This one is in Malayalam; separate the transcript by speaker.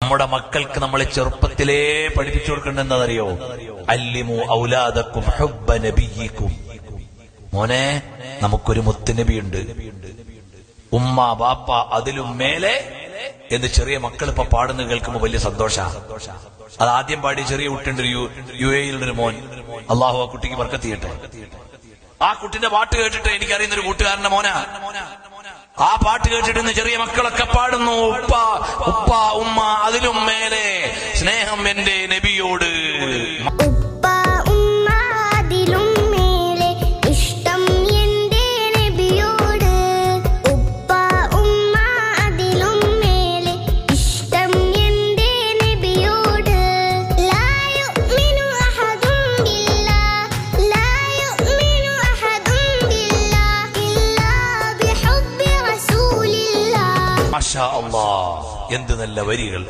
Speaker 1: നമ്മുടെ മക്കൾക്ക് നമ്മളെ ചെറുപ്പത്തിലേ പഠിപ്പിച്ചു കൊടുക്കേണ്ടതെന്നറിയോ? അല്ലിമു ഔലാദക്കും ഹുബ്ബ നബിയിക്കും. മോനെ, നമുക്കൊരു മുത്തുനബിയുണ്ട്, ഉമ്മ ബാപ്പ അതിലും മേലെ എന്ന് ചെറിയ മക്കൾ ഇപ്പൊ പാടുന്നത് കേൾക്കുമ്പോ വലിയ സന്തോഷമാണ്. അത് ആദ്യം പാടി ചെറിയ കുട്ടിയുണ്ട്, യു എയിലുള്ളൊരു മോൻ. അള്ളാഹു ആ കുട്ടിക്ക് ബർക്കത്ത് ചെയ്യട്ടെ. ആ കുട്ടിന്റെ പാട്ട് കേട്ടിട്ട് എനിക്കറിയുന്ന ഒരു കൂട്ടുകാരന്റെ മോനാ. ആ പാട്ട് കേട്ടിട്ട് ഇന്ന് ചെറിയ മക്കളൊക്കെ പാടുന്നു, ഉപ്പ ഉപ്പ ഉമ്മ അതിലും മേലെ സ്നേഹം എന്റെ നബിയോട്. മാഷാ അല്ലാഹ്, എന്ത് നല്ല വരികൾ.